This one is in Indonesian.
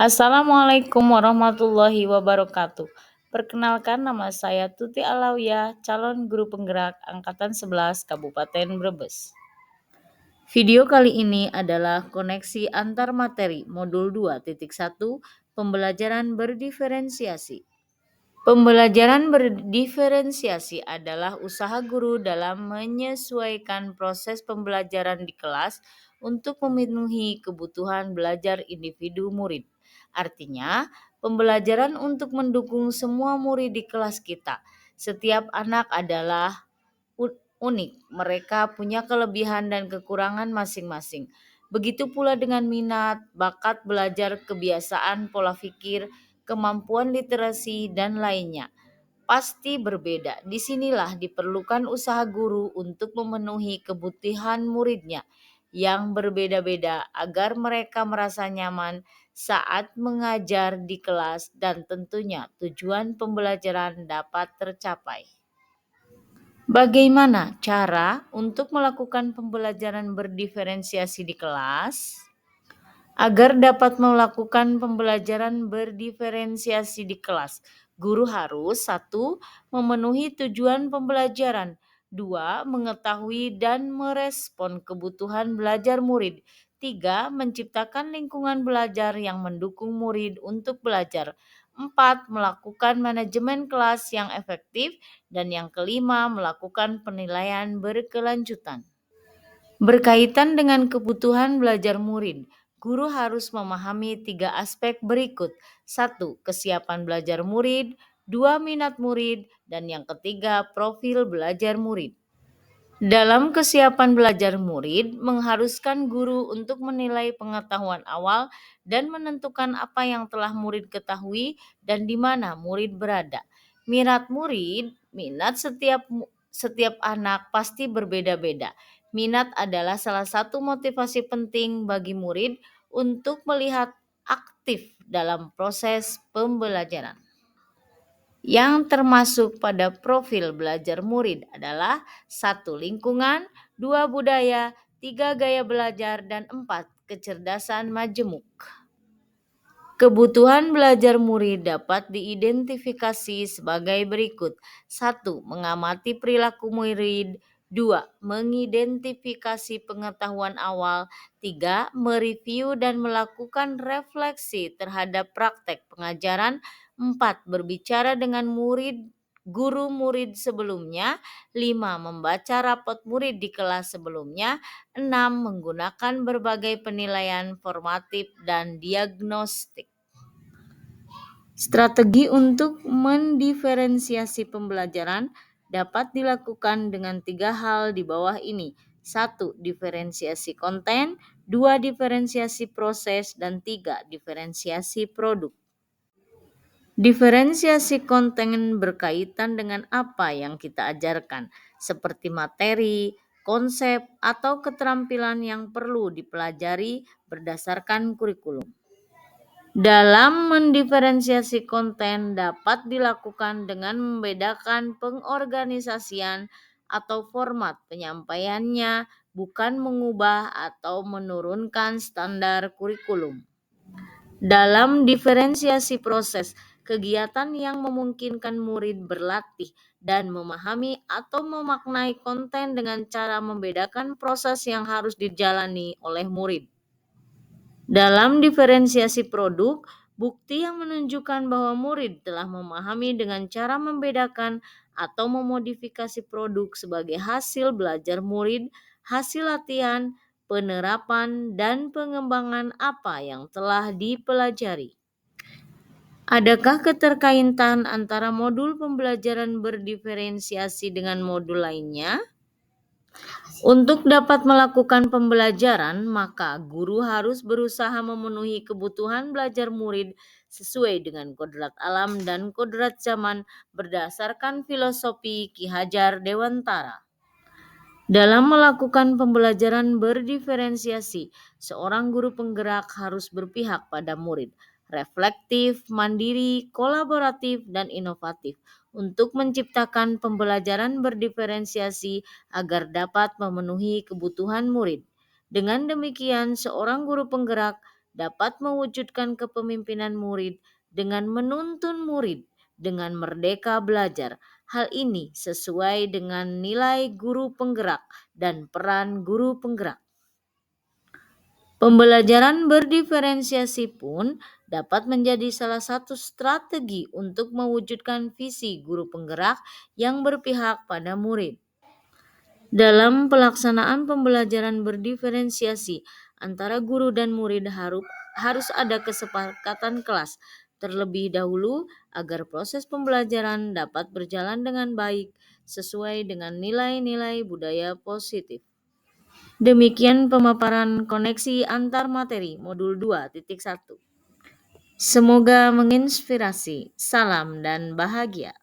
Assalamualaikum warahmatullahi wabarakatuh. Perkenalkan, nama saya Tuti Alawiyah, calon guru penggerak Angkatan 11 Kabupaten Brebes. Video kali ini adalah koneksi antar materi modul 2.1 pembelajaran berdiferensiasi. Pembelajaran berdiferensiasi adalah usaha guru dalam menyesuaikan proses pembelajaran di kelas untuk memenuhi kebutuhan belajar individu murid. Artinya, pembelajaran untuk mendukung semua murid di kelas kita. Setiap anak adalah unik, mereka punya kelebihan dan kekurangan masing-masing. Begitu pula dengan minat, bakat belajar, kebiasaan, pola pikir, kemampuan literasi, dan lainnya. Pasti berbeda. Disinilah diperlukan usaha guru untuk memenuhi kebutuhan muridnya yang berbeda-beda agar mereka merasa nyaman saat mengajar di kelas dan tentunya tujuan pembelajaran dapat tercapai. Bagaimana cara untuk melakukan pembelajaran berdiferensiasi di kelas? Agar dapat melakukan pembelajaran berdiferensiasi di kelas, guru harus 1. Memenuhi tujuan pembelajaran, 2. Mengetahui dan merespon kebutuhan belajar murid, 3. Menciptakan lingkungan belajar yang mendukung murid untuk belajar, 4. Melakukan manajemen kelas yang efektif, dan yang kelima, melakukan penilaian berkelanjutan. Berkaitan dengan kebutuhan belajar murid, guru harus memahami 3 aspek berikut. 1. Kesiapan belajar murid, 2. Minat murid, dan yang ketiga, profil belajar murid. Dalam kesiapan belajar murid, mengharuskan guru untuk menilai pengetahuan awal dan menentukan apa yang telah murid ketahui dan di mana murid berada. Minat setiap anak pasti berbeda-beda. Minat adalah salah satu motivasi penting bagi murid untuk melihat aktif dalam proses pembelajaran. Yang termasuk pada profil belajar murid adalah 1. Lingkungan, 2. Budaya, 3. Gaya belajar, dan 4. Kecerdasan majemuk. Kebutuhan belajar murid dapat diidentifikasi sebagai berikut. 1. Mengamati perilaku murid, 2. Mengidentifikasi pengetahuan awal, 3. Mereview dan melakukan refleksi terhadap praktek pengajaran, 4. Berbicara dengan guru murid sebelumnya, 5. Membaca rapot murid di kelas sebelumnya, 6. Menggunakan berbagai penilaian formatif dan diagnostik. Strategi untuk mendiferensiasi pembelajaran dapat dilakukan dengan 3 hal di bawah ini. 1. Diferensiasi konten, 2. Diferensiasi proses, dan 3. Diferensiasi produk. Diferensiasi konten berkaitan dengan apa yang kita ajarkan, seperti materi, konsep, atau keterampilan yang perlu dipelajari berdasarkan kurikulum. Dalam mendiferensiasi konten dapat dilakukan dengan membedakan pengorganisasian atau format penyampaiannya, bukan mengubah atau menurunkan standar kurikulum. Dalam diferensiasi proses, kegiatan yang memungkinkan murid berlatih dan memahami atau memaknai konten dengan cara membedakan proses yang harus dijalani oleh murid. Dalam diferensiasi produk, bukti yang menunjukkan bahwa murid telah memahami dengan cara membedakan atau memodifikasi produk sebagai hasil belajar murid, hasil latihan, penerapan, dan pengembangan apa yang telah dipelajari. Adakah keterkaitan antara modul pembelajaran berdiferensiasi dengan modul lainnya? Untuk dapat melakukan pembelajaran, maka guru harus berusaha memenuhi kebutuhan belajar murid sesuai dengan kodrat alam dan kodrat zaman berdasarkan filosofi Ki Hajar Dewantara. Dalam melakukan pembelajaran berdiferensiasi, seorang guru penggerak harus berpihak pada murid, reflektif, mandiri, kolaboratif, dan inovatif untuk menciptakan pembelajaran berdiferensiasi agar dapat memenuhi kebutuhan murid. Dengan demikian, seorang guru penggerak dapat mewujudkan kepemimpinan murid dengan menuntun murid dengan merdeka belajar. Hal ini sesuai dengan nilai guru penggerak dan peran guru penggerak. Pembelajaran berdiferensiasi pun dapat menjadi salah satu strategi untuk mewujudkan visi guru penggerak yang berpihak pada murid. Dalam pelaksanaan pembelajaran berdiferensiasi antara guru dan murid harus ada kesepakatan kelas terlebih dahulu agar proses pembelajaran dapat berjalan dengan baik sesuai dengan nilai-nilai budaya positif. Demikian pemaparan koneksi antar materi modul 2.1. Semoga menginspirasi. Salam dan bahagia.